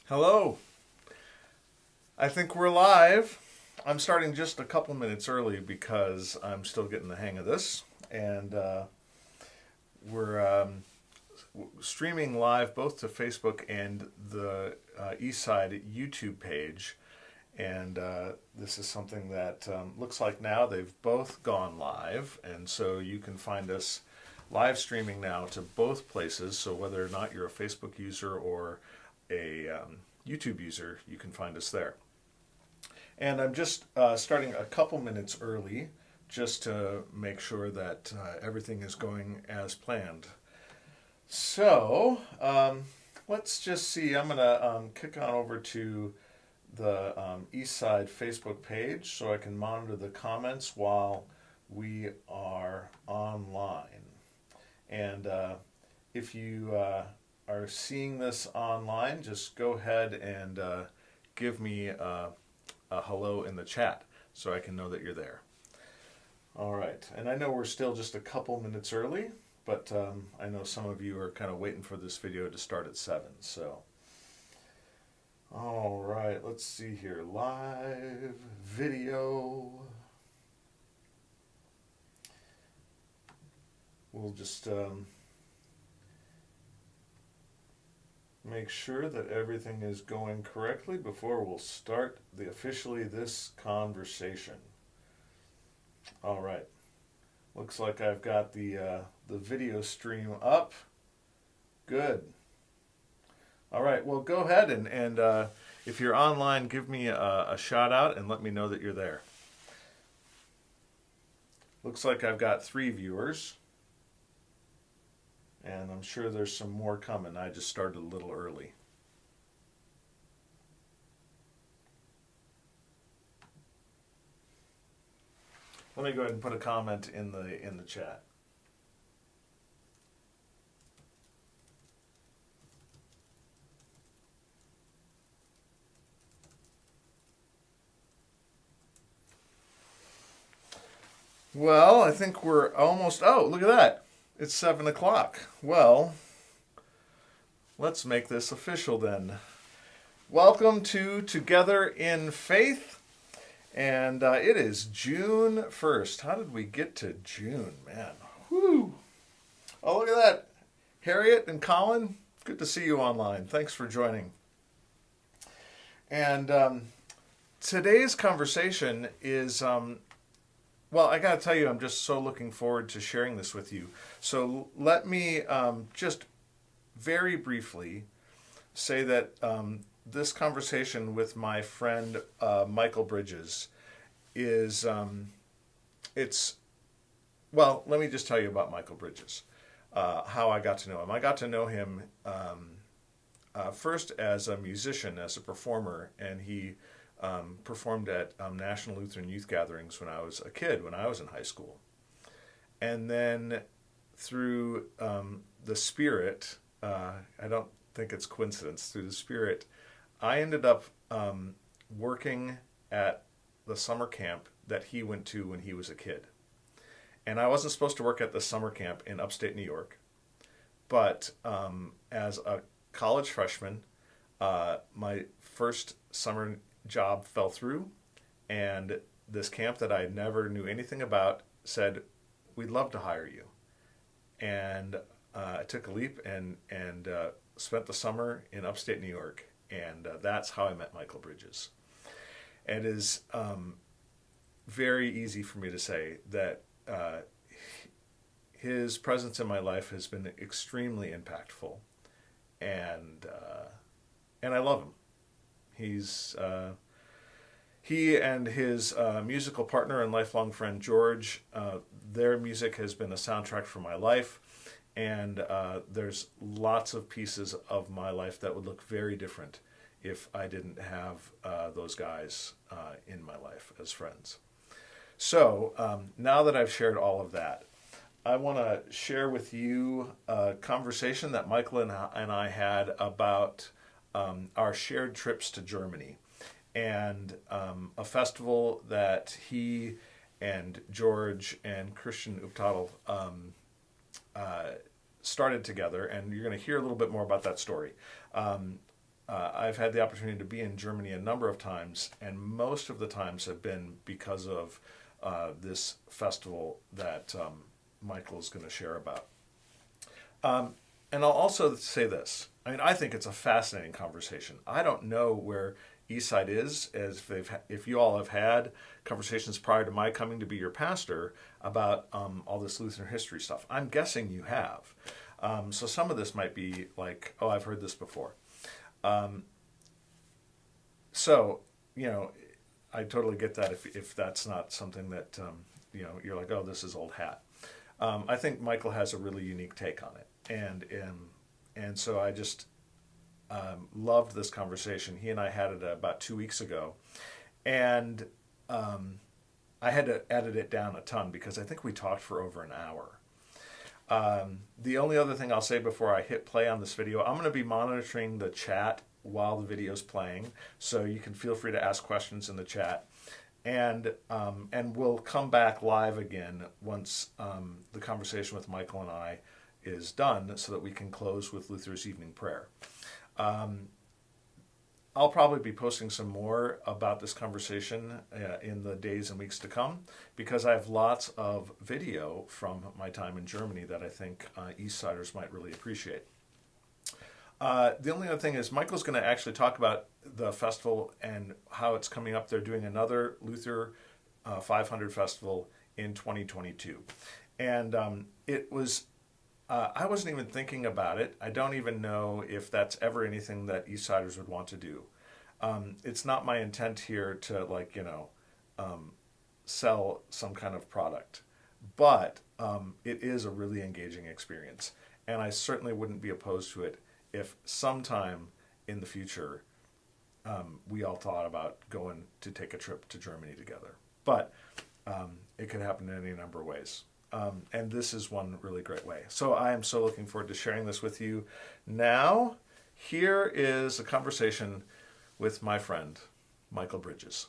Hello. I think we're live. I'm starting just a couple minutes early because I'm still getting the hang of this. And we're streaming live both to Facebook and the Eastside YouTube page. And this is something that looks like now they've both gone live. And so you can find us live streaming now to both places. So whether or not you're a Facebook user or a YouTube user, you can find us there. And I'm just starting a couple minutes early just to make sure that everything is going as planned. So let's just see. I'm going to kick on over to the Eastside Facebook page so I can monitor the comments while we are online. And if you are seeing this online, just go ahead and give me a hello in the chat so I can know that you're there. All right, and I know we're still just a couple minutes early, but I know some of you are kind of waiting for this video to start at 7, so. All right, let's see here. Live video. We'll just make sure that everything is going correctly before we'll start officially this conversation. All right. Looks like I've got the video stream up. Good. All right. Well, go ahead and if you're online, give me a shout out and let me know that you're there. Looks like I've got 3 viewers. And I'm sure there's some more coming. I just started a little early. Let me go ahead and put a comment in the chat. Well, I think we're almost. Oh, look at that! It's 7 o'clock. Well, let's make this official then. Welcome to Together in Faith. And it is June 1st. How did we get to June, man? Whew. Oh, look at that. Harriet and Colin, good to see you online. Thanks for joining. And today's conversation is, well, I got to tell you, I'm just so looking forward to sharing this with you. So let me just very briefly say that this conversation with my friend Michael Bridges is, well, let me just tell you about Michael Bridges, how I got to know him. I got to know him first as a musician, as a performer, and he performed at National Lutheran Youth Gatherings when I was a kid, when I was in high school. And then through the Spirit, I don't think it's coincidence, through the Spirit, I ended up working at the summer camp that he went to when he was a kid. And I wasn't supposed to work at the summer camp in upstate New York, but as a college freshman, my first summer job fell through, and this camp that I never knew anything about said, "We'd love to hire you." And I took a leap and spent the summer in upstate New York, and that's how I met Michael Bridges. It is very easy for me to say that his presence in my life has been extremely impactful, and I love him. He and his musical partner and lifelong friend George, their music has been a soundtrack for my life, and there's lots of pieces of my life that would look very different if I didn't have those guys in my life as friends. So now that I've shared all of that, I want to share with you a conversation that Michael and I had about our shared trips to Germany, and a festival that he and George and Christian Uptadl started together, and you're going to hear a little bit more about that story. I've had the opportunity to be in Germany a number of times, and most of the times have been because of this festival that Michael is going to share about. And I'll also say this. I mean, I think it's a fascinating conversation. I don't know where Eastside is, as if you all have had conversations prior to my coming to be your pastor about all this Lutheran history stuff. I'm guessing you have. So some of this might be like, oh, I've heard this before. So, I totally get that if that's not something that, you're like, oh, this is old hat. I think Michael has a really unique take on it. And so I just loved this conversation. He and I had it about 2 weeks ago. And I had to edit it down a ton because I think we talked for over an hour. The only other thing I'll say before I hit play on this video, I'm going to be monitoring the chat while the video is playing, so you can feel free to ask questions in the chat. And we'll come back live again once the conversation with Michael and I is done, so that we can close with Luther's evening prayer. I'll probably be posting some more about this conversation in the days and weeks to come, because I have lots of video from my time in Germany that I think Eastsiders might really appreciate. The only other thing is Michael's going to actually talk about the festival and how it's coming up. They're doing another Luther 500 festival in 2022. And it was, I wasn't even thinking about it. I don't even know if that's ever anything that Eastsiders would want to do. It's not my intent here to sell some kind of product. But it is a really engaging experience. And I certainly wouldn't be opposed to it if sometime in the future we all thought about going to take a trip to Germany together. But it could happen in any number of ways. And this is one really great way. So I am so looking forward to sharing this with you. Now, here is a conversation with my friend, Michael Bridges.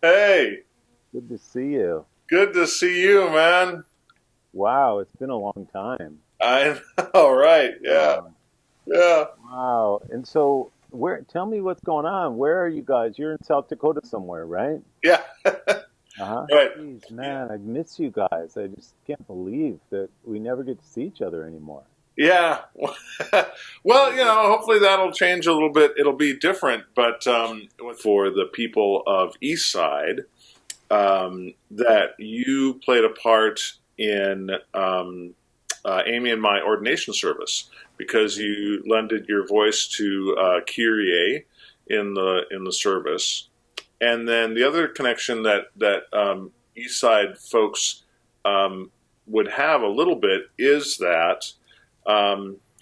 Hey. Good to see you. Good to see you, man. Wow, it's been a long time. I know, right? Yeah. Yeah. Wow. And so, tell me what's going on. Where are you guys? You're in South Dakota somewhere, right? Yeah. Right. Jeez, man, I miss you guys. I just can't believe that we never get to see each other anymore. Yeah. Well, hopefully that'll change a little bit. It'll be different, but for the people of Eastside, that you played a part in Amy and my ordination service, because you lended your voice to Kyrie in the service. And then the other connection that Eastside folks would have a little bit is that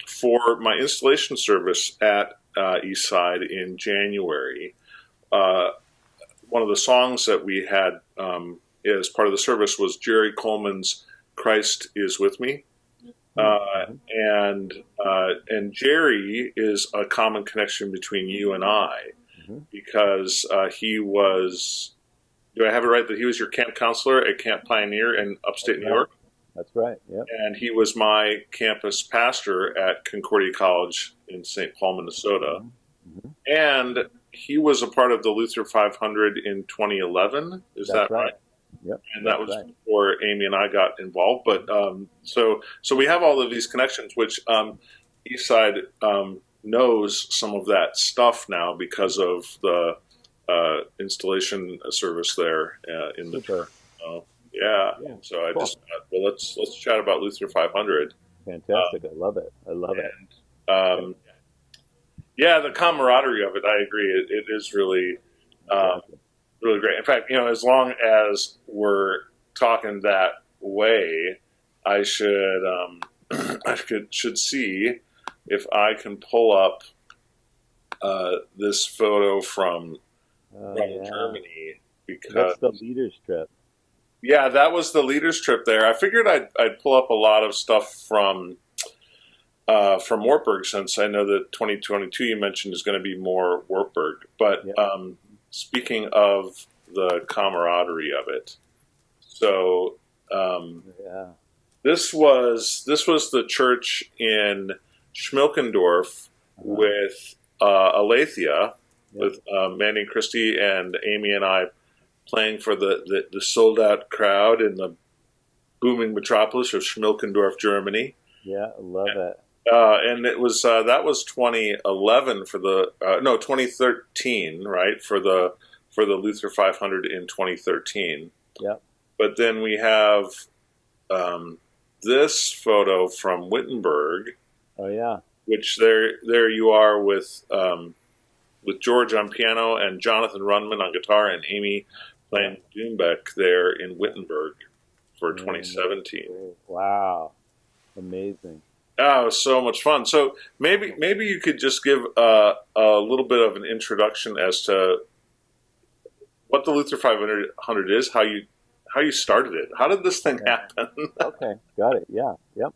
for my installation service at Eastside in January, one of the songs that we had as part of the service was Jerry Coleman's "Christ is with Me," and Jerry is a common connection between you and I, because he was. Do I have it right that he was your camp counselor at Camp Pioneer in upstate New York? That's right. Yep. And he was my campus pastor at Concordia College in St. Paul, Minnesota. And he was a part of the Luther 500 in 2011. Is that right? Yep. And that was before Amy and I got involved. But so we have all of these connections, which Eastside knows some of that stuff now because of the installation service there in the church. Yeah. So I just thought, well, let's chat about Luther 500. Fantastic. I love it. Yeah, the camaraderie of it, I agree. It is really, really great. In fact, as long as we're talking that way, I should should see if I can pull up this photo from Germany, because that's the leaders trip. Yeah, that was the leaders trip there. I figured I'd pull up a lot of stuff from Wartburg, since I know that 2022 you mentioned is going to be more Wartburg. But speaking of the camaraderie of it, so this was the church in Schmilkendorf with Aletheia, Yeah. with Mandy and Christie and Amy and I playing for the sold out crowd in the booming metropolis of Schmilkendorf, Germany. Yeah, I love it. And it was that was 2011 for the 2013, right, for the Luther 500 in 2013. Yeah. But then we have this photo from Wittenberg, Oh yeah. which there you are with George on piano and Jonathan Runman on guitar and Amy playing Doombeck there in Wittenberg for 2017. Wow, amazing. Oh, it was so much fun. So maybe you could just give a little bit of an introduction as to what the Luther 500 is, how you started it. How did this thing happen? Okay, got it. Yeah, yep.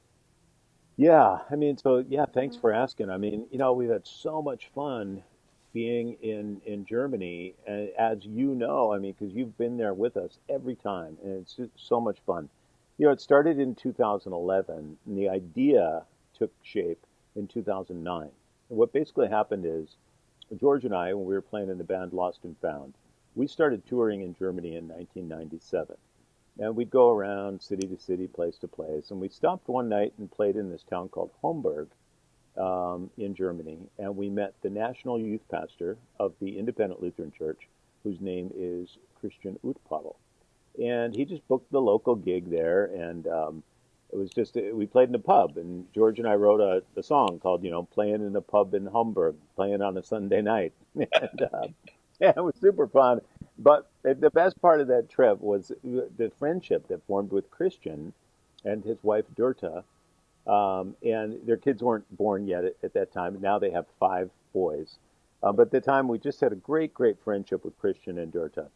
Yeah, I mean, so yeah, thanks for asking. I mean, we've had so much fun being in Germany, and as you know, I mean, because you've been there with us every time, and it's just so much fun. It started in 2011, and the idea took shape in 2009. And what basically happened is George and I, when we were playing in the band Lost and Found, we started touring in Germany in 1997. And we'd go around city to city, place to place. And we stopped one night and played in this town called Homburg in Germany. And we met the national youth pastor of the Independent Lutheran Church, whose name is Christian Utpadel. And he just booked the local gig there. And it was just, we played in a pub. And George and I wrote a song called, Playing in a Pub in Homburg, playing on a Sunday night. And yeah, it was super fun. But the best part of that trip was the friendship that formed with Christian and his wife Durta. And their kids weren't born yet at that time. Now they have 5 boys. But at the time, we just had a great, great friendship with Christian and Durta.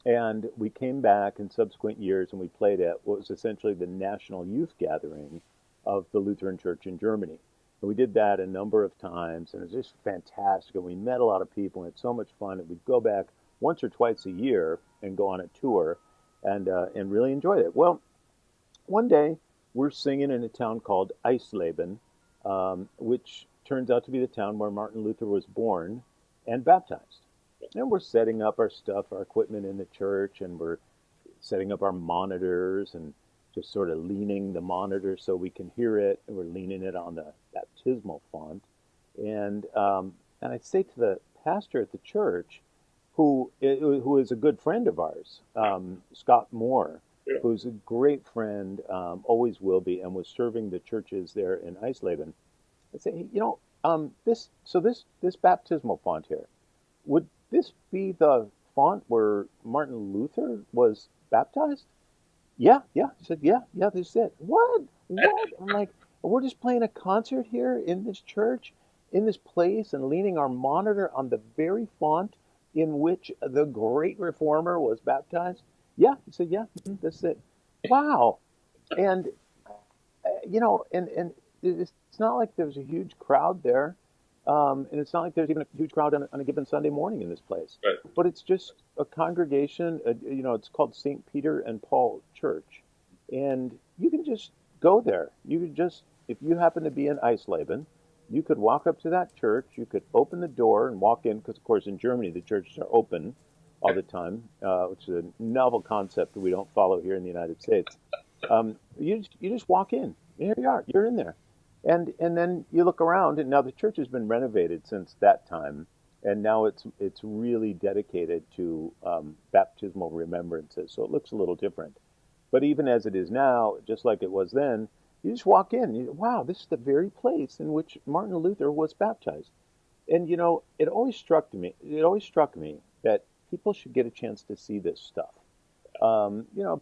And we came back in subsequent years and we played at what was essentially the national youth gathering of the Lutheran Church in Germany. And we did that a number of times, and it was just fantastic. And we met a lot of people and had so much fun. And we'd go back once or twice a year and go on a tour and really enjoyed it. Well, one day we're singing in a town called Eisleben, which turns out to be the town where Martin Luther was born and baptized. And we're setting up our stuff, our equipment in the church, and we're setting up our monitors and just sort of leaning the monitor so we can hear it. And we're leaning it on the baptismal font. And I say to the pastor at the church, who is a good friend of ours, Scott Moore, who's a great friend, always will be, and was serving the churches there in Eisleben. I say, this baptismal font here, would this be the font where Martin Luther was baptized? Yeah. He said, yeah, this is it. What? I'm like, we're just playing a concert here in this church, in this place, and leaning our monitor on the very font in which the great reformer was baptized? Yeah, he said, yeah, that's it. Wow. And, and it's not like there's a huge crowd there. And it's not like there's even a huge crowd on a given Sunday morning in this place. Right. But it's just a congregation, it's called St. Peter and Paul Church. And you can just go there. You could just, if you happen to be in Eisleben, you could walk up to that church, you could open the door and walk in, because of course in Germany the churches are open all the time, which is a novel concept that we don't follow here in the United States. You just walk in. Here you are. You're in there. And then you look around, and now the church has been renovated since that time, and now it's really dedicated to baptismal remembrances, so it looks a little different. But even as it is now, just like it was then, you just walk in, and wow, this is the very place in which Martin Luther was baptized. And it always struck me that people should get a chance to see this stuff.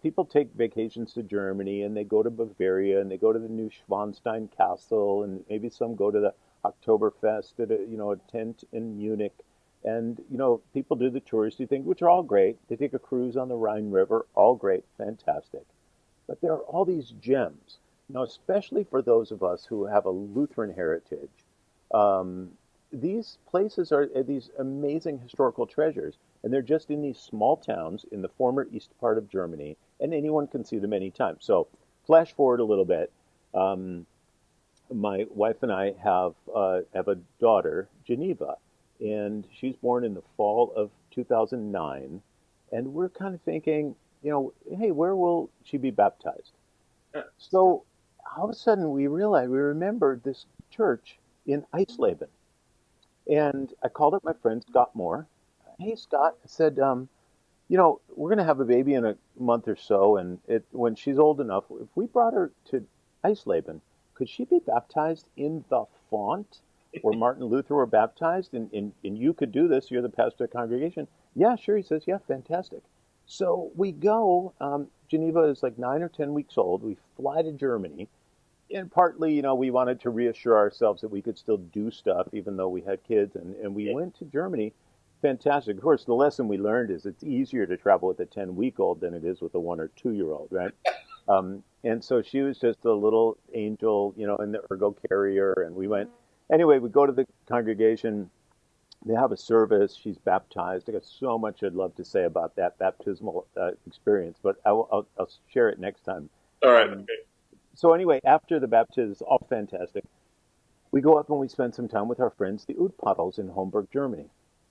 People take vacations to Germany and they go to Bavaria and they go to the Neuschwanstein Castle and maybe some go to the Oktoberfest at a tent in Munich. And, people do the touristy thing, which are all great. They take a cruise on the Rhine River, all great, fantastic. But there are all these gems, especially for those of us who have a Lutheran heritage. These places are these amazing historical treasures, and they're just in these small towns in the former east part of Germany, and anyone can see them anytime. So, flash forward a little bit. my wife and I have a daughter, Geneva, and she's born in the fall of 2009, and we're kind of thinking, hey, where will she be baptized? Yeah. So all of a sudden we remembered this church in Eisleben. And I called up my friend Scott Moore. Hey, Scott, I said, we're going to have a baby in a month or so, and when she's old enough, if we brought her to Eisleben, could she be baptized in the font where Martin Luther were baptized? And you could do this. You're the pastor of the congregation. Yeah, sure. He says, yeah, fantastic. So we go. Geneva is like 9 or 10 weeks old. We fly to Germany. And partly, we wanted to reassure ourselves that we could still do stuff even though we had kids. And we went to Germany. Fantastic. Of course, the lesson we learned is it's easier to travel with a 10-week-old than it is with a 1 or 2-year-old, right? And so she was just a little angel, in the ergo carrier. And we went, anyway, we go to the congregation. They have a service. She's baptized. I got so much I'd love to say about that baptismal experience, but I'll share it next time. All right. Um, so anyway, after the baptism, it's all fantastic. We go up and we spend some time with our friends, the Utpaddels in Homburg, Germany.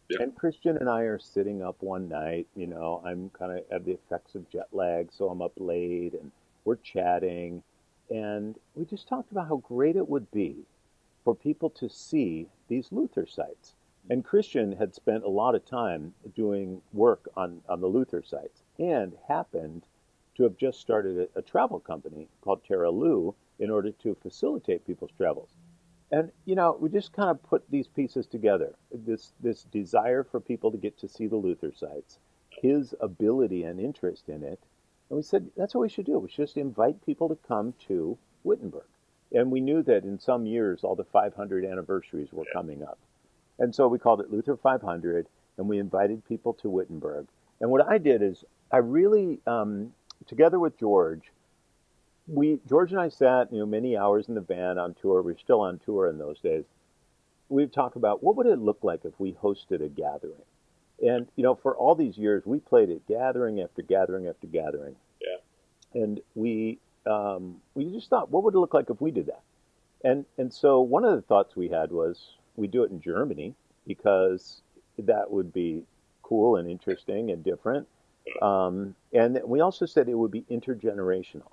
Yeah. And Christian and I are sitting up one night. I'm kind of have the effects of jet lag, so I'm up late and we're chatting. And we just talked about how great it would be for people to see these Luther sites. And Christian had spent a lot of time doing work on the Luther sites and happened to have just started a travel company called Terra Lu in order to facilitate people's travels. And we just kind of put these pieces together. This desire for people to get to see the Luther sites, his ability and interest in it, and we said that's what we should do. We should just invite people to come to Wittenberg. And we knew that in some years all the 500 anniversaries were coming up, and so we called it Luther 500, and we invited people to Wittenberg. And what I did is I really, together with George and I sat, many hours in the van on tour. We were still on tour in those days. We'd talk about what would it look like if we hosted a gathering. And, for all these years, we played at gathering after gathering after gathering. Yeah. And we just thought, what would it look like if we did that? And so one of the thoughts we had was we do it in Germany because that would be cool and interesting and different. And we also said it would be intergenerational.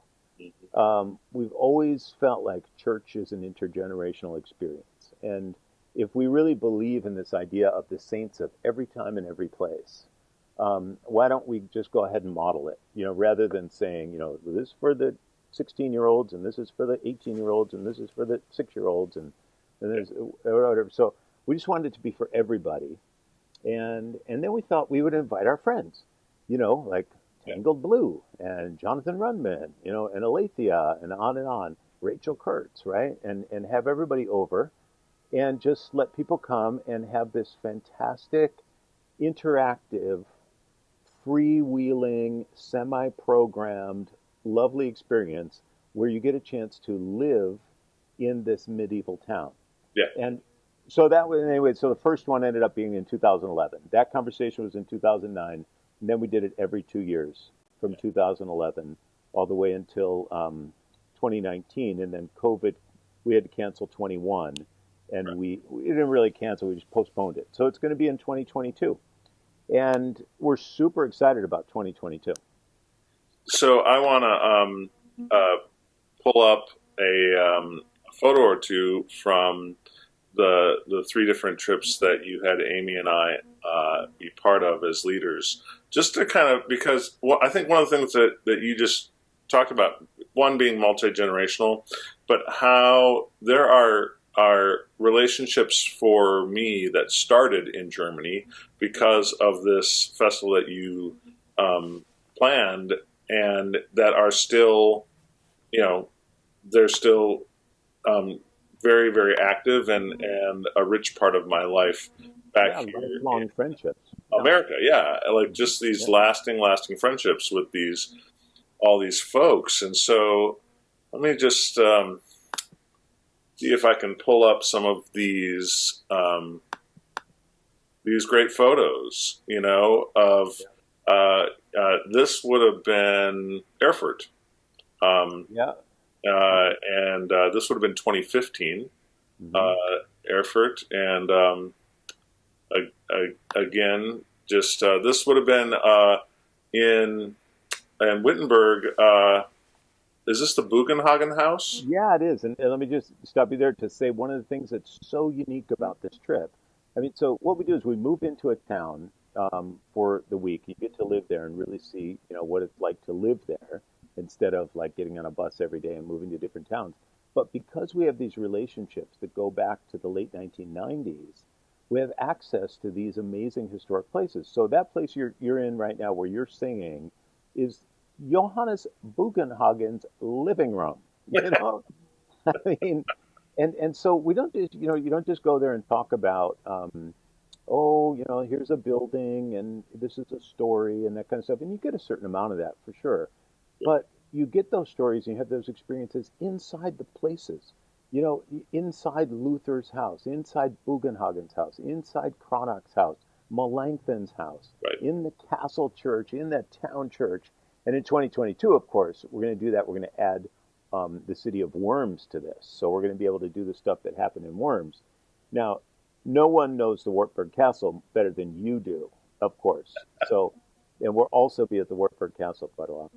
We've always felt like church is an intergenerational experience. And if we really believe in this idea of the saints of every time and every place, why don't we just go ahead and model it, rather than saying, this is for the 16-year-olds and this is for the 18-year-olds and this is for the 6-year-olds and there's whatever. So we just wanted it to be for everybody. And then we thought we would invite our friends, like Tangled Blue and Jonathan Runman, and Alethea and on, Rachel Kurtz, right? And have everybody over and just let people come and have this fantastic, interactive, freewheeling, semi-programmed, lovely experience where you get a chance to live in this medieval town. Yeah. And so that was, anyway, so the first one ended up being in 2011. That conversation was in 2009. And then we did it every 2 years from 2011 all the way until 2019. And then COVID, we had to cancel 21. And Right. we didn't really cancel, we just postponed it. So it's going to be in 2022. And we're super excited about 2022. So I want to pull up a photo or two from the three different trips that you had Amy and I be part of as leaders, just to kind of, because I think one of the things that you just talked about, one being multi-generational, but how there are relationships for me that started in Germany because of this festival that you planned, and that are still, they're still very, very active and a rich part of my life back Yeah, here lifelong in friendships. America. Yeah, like just these lasting friendships with all these folks. And so let me just see if I can pull up some of these great photos, of this would have been Erfurt. Yeah. and this would have been 2015, Hmm. Erfurt, and again, just this would have been in Wittenberg. Is this the Bugenhagen House? Yeah, it is. And let me just stop you there to say one of the things that's so unique about this trip. I mean, so what we do is we move into a town for the week. You get to live there and really see, what it's like to live there instead of like getting on a bus every day and moving to different towns. But because we have these relationships that go back to the late 1990s, we have access to these amazing historic places. So that place you're in right now where you're singing is Johannes Bugenhagen's living room. You know, I mean, and so we don't just you don't just go there and talk about oh, here's a building and this is a story and that kind of stuff, and you get a certain amount of that for sure, but you get those stories and you have those experiences inside the places, inside Luther's house, inside Bugenhagen's house, inside Cronach's house, Melanchthon's house, Right. in the castle church, in that town church. And in 2022, of course, we're going to do that. We're going to add the city of Worms to this. So we're going to be able to do the stuff that happened in Worms. Now, no one knows the Wartburg Castle better than you do, of course. So, and we'll also be at the Wartburg Castle quite a lot.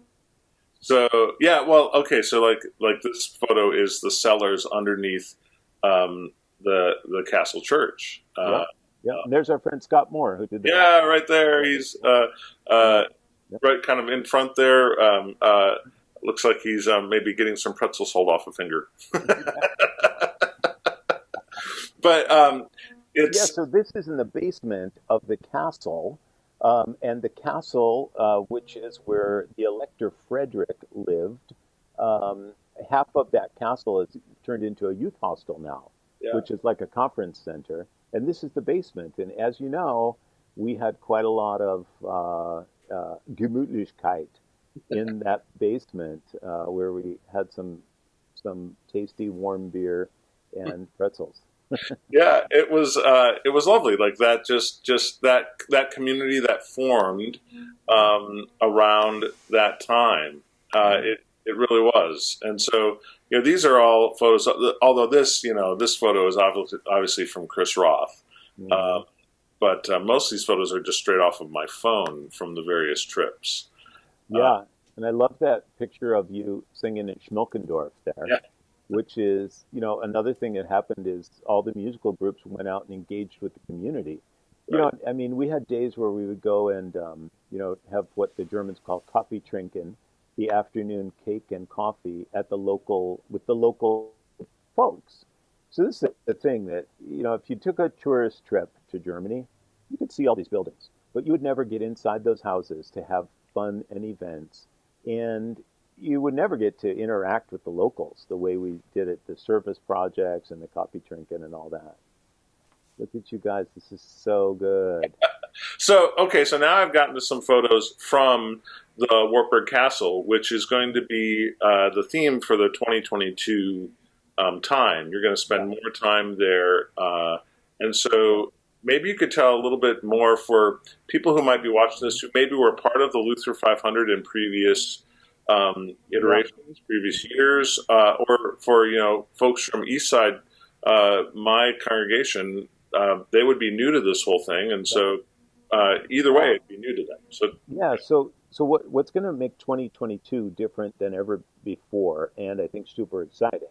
So yeah, well, okay. So like this photo is the cellars underneath the castle church. Yep. Yep. And there's our friend Scott Moore who did the back. Yeah, right there. He's Yeah. Yep. right kind of in front there. Looks like he's maybe getting some pretzel sold off a finger. But Yeah, it's so this is in the basement of the castle, and the castle, which is where the Elector Frederick lived, um, half of that castle is turned into a youth hostel now, yeah, which is like a conference center. And this is the basement. And as you know, we had quite a lot of Gemütlichkeit in that basement, where we had some tasty warm beer and pretzels. yeah. It was lovely. Like that, just that community that formed around that time. It really was. And so these are all photos. Although this photo is obviously from Chris Roth. Hmm. Uh, but most of these photos are just straight off of my phone from the various trips. Uh, Yeah, and I love that picture of you singing in Schmilkendorf there, yeah, which is, another thing that happened is all the musical groups went out and engaged with the community. right. I mean, we had days where we would go and, have what the Germans call Kaffee trinken, the afternoon cake and coffee at with the local folks. So this is the thing that, if you took a tourist trip to Germany, you could see all these buildings, but you would never get inside those houses to have fun and events. And you would never get to interact with the locals the way we did at the service projects and the coffee trinket and all that. Look at you guys. This is so good. So okay, so now I've gotten to some photos from the Wartburg Castle, which is going to be the theme for the 2022 time. You're going to Yeah. spend more time there, and so maybe you could tell a little bit more for people who might be watching this, who maybe were part of the Luther 500 in previous Yeah. iterations, previous years, or for folks from Eastside, my congregation, they would be new to this whole thing, and Yeah. so either way, Yeah. it'd be new to them. So Yeah. So what's going to make 2022 different than ever before, and I think super exciting,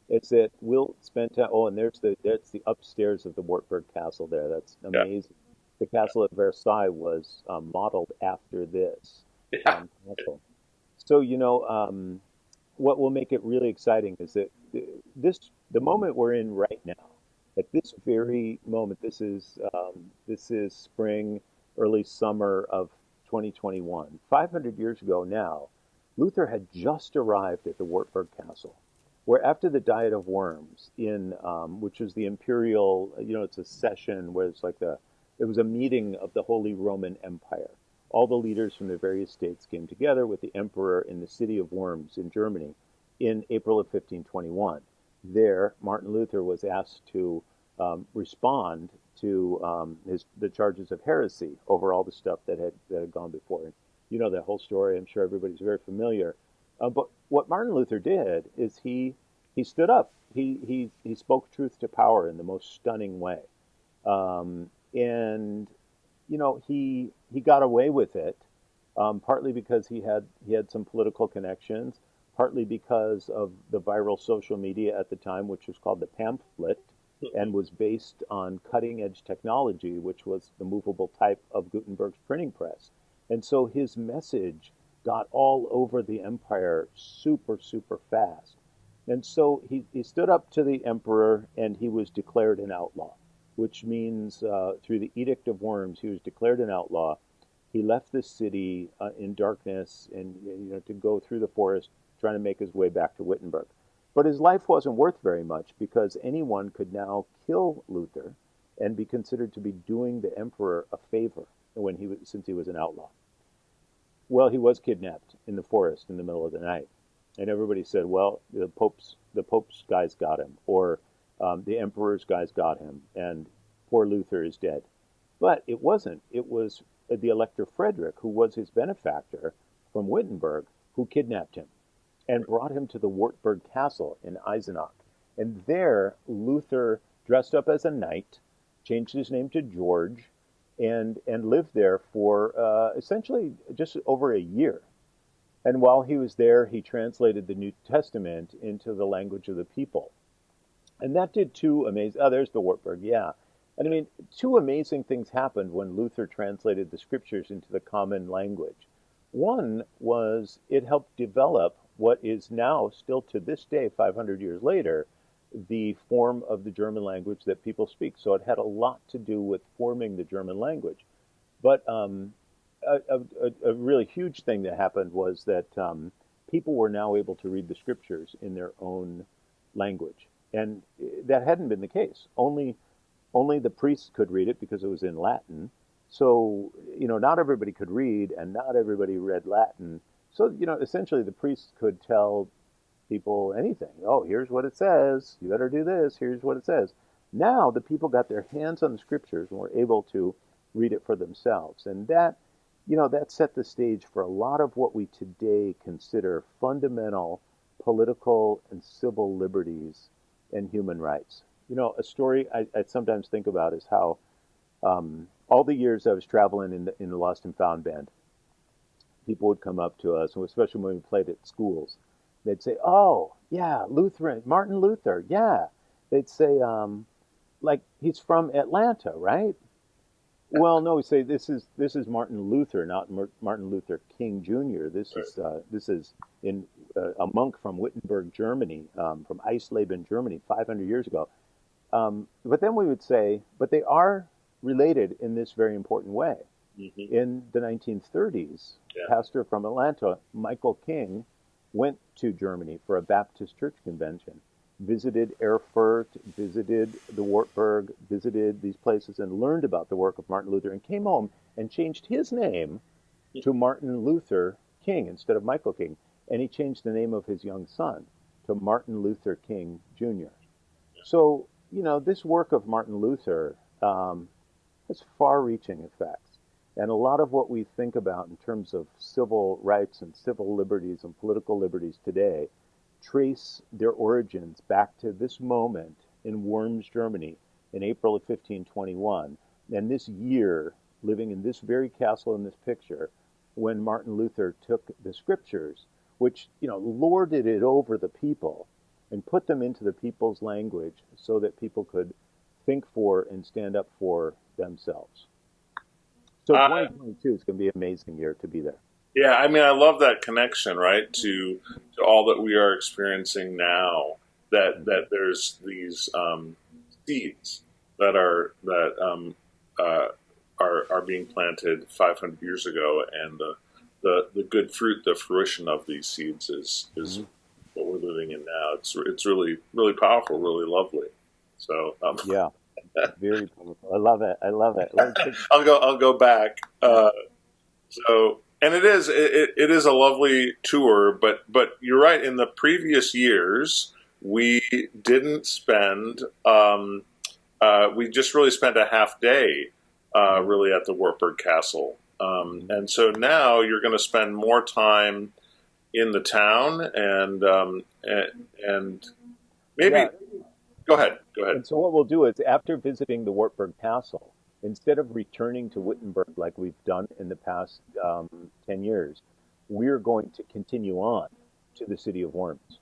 is that we'll spend time. Oh, and that's the upstairs of the Wartburg Castle there. That's yeah, amazing. The castle at Versailles was modeled after this yeah, castle. So, what will make it really exciting is that the moment we're in right now, at this very moment, this is spring, early summer of 2021. 500 years ago now, Luther had just arrived at the Wartburg Castle, where after the Diet of Worms, which was the imperial, it's a session where it was a meeting of the Holy Roman Empire. All the leaders from the various states came together with the emperor in the city of Worms in Germany in April of 1521. There, Martin Luther was asked to respond to the charges of heresy over all the stuff that had gone before. And you know that whole story. I'm sure everybody's very familiar. But what Martin Luther did is he stood up. He spoke truth to power in the most stunning way, and he got away with it, partly because he had some political connections, partly because of the viral social media at the time, which was called the pamphlet, and was based on cutting edge technology, which was the movable type of Gutenberg's printing press. And so his message got all over the empire super, super fast. And so he stood up to the emperor and he was declared an outlaw, which means through the Edict of Worms, he was declared an outlaw. He left the city in darkness and to go through the forest trying to make his way back to Wittenberg. But his life wasn't worth very much because anyone could now kill Luther and be considered to be doing the emperor a favor since he was an outlaw. Well, he was kidnapped in the forest in the middle of the night, and everybody said, "Well, the Pope's guys got him, or the Emperor's guys got him, and poor Luther is dead." But it wasn't. It was the Elector Frederick, who was his benefactor from Wittenberg, who kidnapped him and brought him to the Wartburg Castle in Eisenach. And there, Luther dressed up as a knight, changed his name to George, and lived there for essentially just over a year. And while he was there, he translated the New Testament into the language of the people. And that did two amazing, there's the Wartburg, yeah. And I mean, two amazing things happened when Luther translated the scriptures into the common language. One was it helped develop what is now, still to this day, 500 years later, the form of the German language that people speak. So it had a lot to do with forming the German language. But a really huge thing that happened was that people were now able to read the scriptures in their own language. And that hadn't been the case. Only the priests could read it because it was in Latin. So, not everybody could read and not everybody read Latin. So, essentially the priests could tell people anything. Oh, here's what it says. You better do this. Here's what it says. Now the people got their hands on the scriptures and were able to read it for themselves. And that set the stage for a lot of what we today consider fundamental political and civil liberties and human rights. A story I sometimes think about is how all the years I was traveling in the Lost and Found band, people would come up to us, and especially when we played at schools. They'd say, "Oh, yeah, Lutheran, Martin Luther, yeah." They'd say, like, he's from Atlanta, right? Well, no, we say this is Martin Luther, not Martin Luther King Jr. This is in a monk from Wittenberg, Germany, from Eisleben, Germany, 500 years ago. But then we would say, but they are related in this very important way. Mm-hmm. In the 1930s, pastor from Atlanta, Michael King, went to Germany for a Baptist church convention, visited Erfurt, visited the Wartburg, visited these places and learned about the work of Martin Luther and came home and changed his name to Martin Luther King instead of Michael King. And he changed the name of his young son to Martin Luther King Jr. So, this work of Martin Luther has far-reaching effects. And a lot of what we think about in terms of civil rights and civil liberties and political liberties today trace their origins back to this moment in Worms, Germany, in April of 1521, and this year, living in this very castle in this picture, when Martin Luther took the scriptures, which, lorded it over the people, and put them into the people's language so that people could think for and stand up for themselves. So 2022 is going to be an amazing year to be there. Yeah, I mean, I love that connection, right, to all that we are experiencing now. That there's these seeds that are being planted 500 years ago, and the good fruit, the fruition of these seeds is mm-hmm. what we're living in now. It's really really powerful, really lovely. So yeah. Very powerful. I love it. I'll go back. And it is a lovely tour, but you're right. In the previous years, we didn't spend. We just really spent a half day, really at the Wartburg Castle, and so now you're going to spend more time in the town, and maybe Yeah. go ahead. Go ahead. And so what we'll do is after visiting the Wartburg Castle, instead of returning to Wittenberg like we've done in the past 10 years, we're going to continue on to the city of Worms.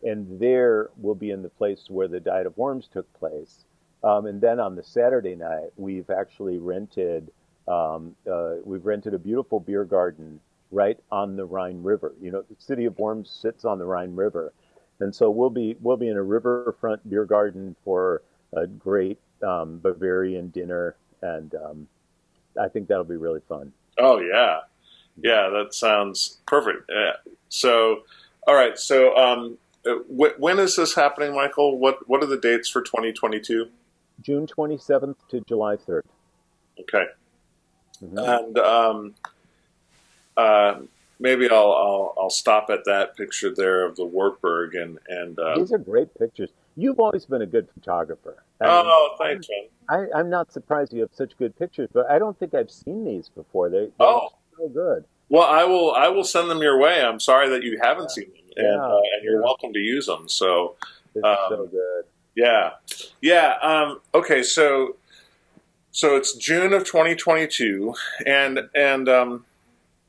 And there we'll be in the place where the Diet of Worms took place. And then on the Saturday night, we've rented a beautiful beer garden right on the Rhine River. You know, the city of Worms sits on the Rhine River, and so we'll be in a riverfront beer garden for a great Bavarian dinner, and I think that'll be really fun. Oh yeah, yeah, that sounds perfect. So, all right. So, when is this happening, Michael? What are the dates for 2022? June 27th to July 3rd. Okay, Hmm. and maybe I'll stop at that picture there of the Wartburg and These are great pictures. You've always been a good photographer. I mean, oh, thanks, man. I'm not surprised you have such good pictures, but I don't think I've seen these before. They look Oh, so good. well, I will send them your way. I'm sorry that you haven't seen them, Yeah, and you're yeah. welcome to use them. So, This is so um, good. yeah, yeah. Okay, so it's June of 2022, and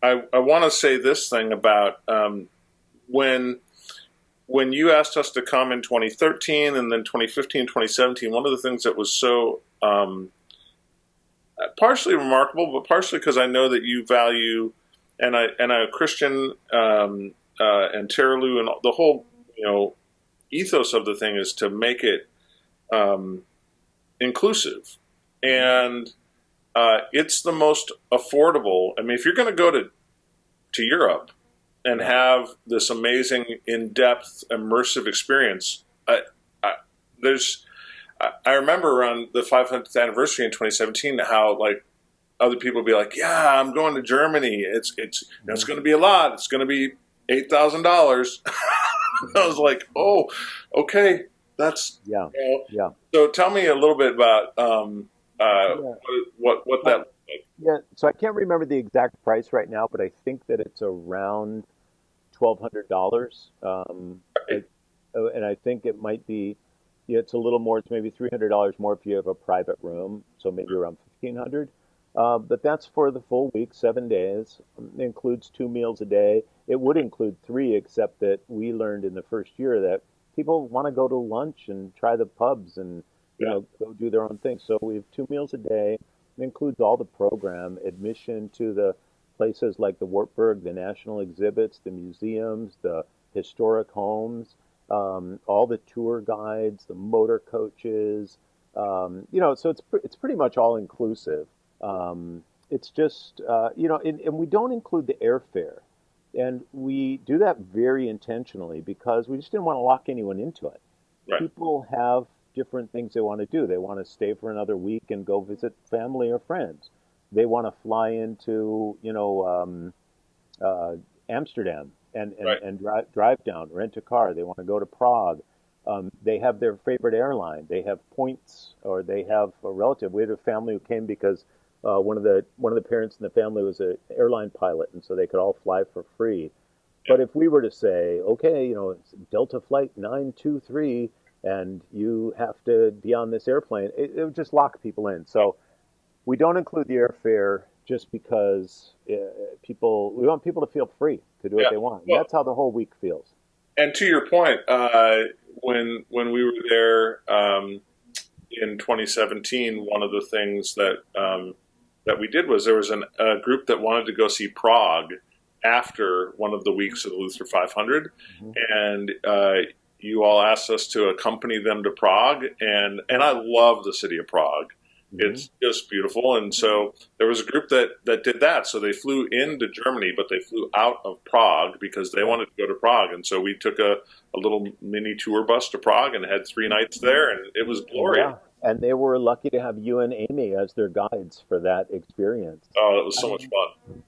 I want to say this thing about when when you asked us to come in 2013 and then 2015, 2017. One of the things that was so partially remarkable, but partially because I know that you value and I Christian and Terelu and the whole ethos of the thing is to make it inclusive, and it's the most affordable. I mean, if you're going to go to Europe and have this amazing, in-depth, immersive experience, there's. I remember around the 500th anniversary in 2017 how like other people would be like, "Yeah, I'm going to Germany. It's going to be a lot. It's going to be $8,000." I was like, "Oh, okay, that's Yeah, yeah, So tell me a little bit about yeah. what that Well, looks like. yeah. So I can't remember the exact price right now, but I think that it's around $1,200. And I think it might be, yeah, it's a little more. It's maybe $300 more if you have a private room, so maybe around 1,500. But that's for the full week, 7 days. It includes 2 meals a day. It would include three, except that we learned in the first year that people want to go to lunch and try the pubs and Yeah, go do their own thing. So we have 2 meals a day. It includes all the program, admission to the places like the Wartburg, the national exhibits, the museums, the historic homes, all the tour guides, the motor coaches. So it's pretty much all inclusive. It's just and we don't include the airfare, and we do that very intentionally because we just didn't want to lock anyone into it. right. People have different things they want to do. They want to stay for another week and go visit family or friends. They want to fly into, Amsterdam Right. and drive down, rent a car. They want to go to Prague. They have their favorite airline. They have points, or they have a relative. We had a family who came because one of the parents in the family was an airline pilot, and so they could all fly for free. Yeah. But if we were to say, okay, it's Delta Flight 923, and you have to be on this airplane, it would just lock people in. So we don't include the airfare just because we want people to feel free to do what Yeah. they want. And Well, that's how the whole week feels. and to your point, when we were there in 2017, one of the things that we did was there was a group that wanted to go see Prague after one of the weeks of the Luther 500, Hmm. and you all asked us to accompany them to Prague, and I love the city of Prague. Hmm. It's just beautiful, and so there was a group that did that. So they flew into Germany, but they flew out of Prague because they wanted to go to Prague, and so we took a little mini tour bus to Prague and had 3 nights there, and it was glorious. Yeah. And they were lucky to have you and Amy as their guides for that experience. Oh, it was I so much mean, fun.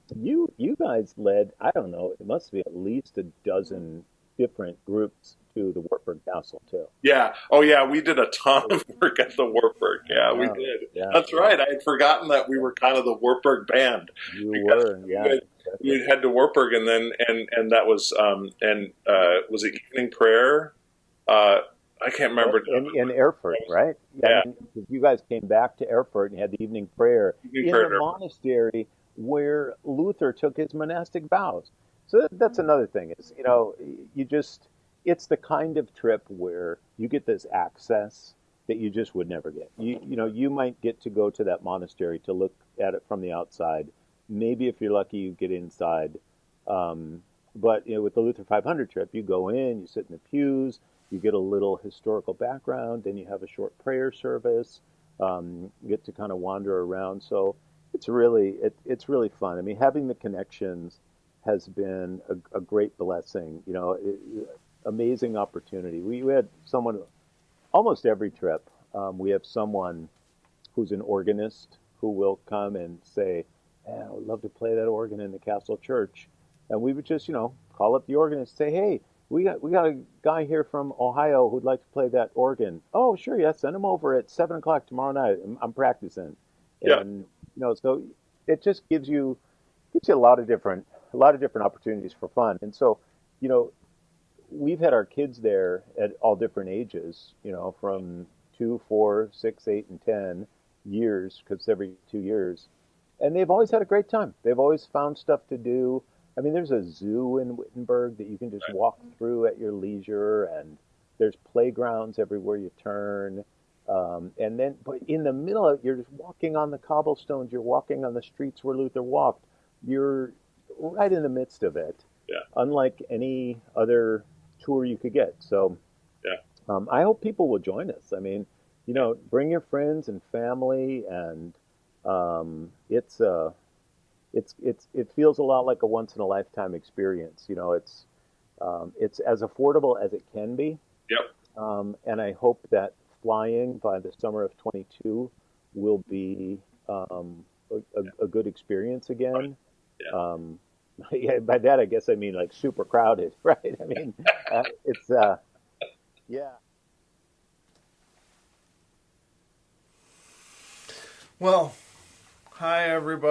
you guys led, I don't know, it must be at least a dozen different groups to the Wartburg Castle too. Yeah. Oh, yeah. We did a ton of work at the Wartburg. I Yeah, we know. did. Yeah, That's yeah. right. I had forgotten that we were kind of the Wartburg band You because were, we yeah, would, we'd head to Wartburg, and then and that was was it evening prayer? Uh, I can't remember. In Erfurt, right? Yeah, Yeah, I mean, 'cause you guys came back to Erfurt and had the evening prayer evening in the prayer. monastery where Luther took his monastic vows. So that's another thing is, you just, it's the kind of trip where you get this access that you just would never get. You might get to go to that monastery to look at it from the outside. Maybe if you're lucky, you get inside. But with the Luther 500 trip, you go in, you sit in the pews, you get a little historical background, then you have a short prayer service, you get to kind of wander around. So it's really fun. I mean, having the connections has been a great blessing. Amazing opportunity. We had someone almost every trip. We have someone who's an organist who will come and say, "Man, I would love to play that organ in the Castle Church," and we would just call up the organist, say, "Hey, we got a guy here from Ohio who'd like to play that organ." "Oh, sure, yeah, send him over at 7 o'clock tomorrow night. I'm practicing." Yeah, And so it just gives you a lot of different opportunities for fun. And so, you know, we've had our kids there at all different ages, from 2, 4, 6, 8, and 10 years, because every 2 years, and they've always had a great time. They've always found stuff to do. I mean, there's a zoo in Wittenberg that you can just walk through at your leisure, and there's playgrounds everywhere you turn. And then, but in the middle of it, you're just walking on the cobblestones, you're walking on the streets where Luther walked. You're right in the midst of it, yeah, unlike any other tour you could get. So yeah, I hope people will join us. I mean, bring your friends and family, and it feels a lot like a once in a lifetime experience. It's as affordable as it can be, yep, and I hope that flying by the summer of 22 will be a good experience again. yeah. Um, yeah, by that I guess I mean like super crowded, right? I mean, it's yeah. Well, hi everybody.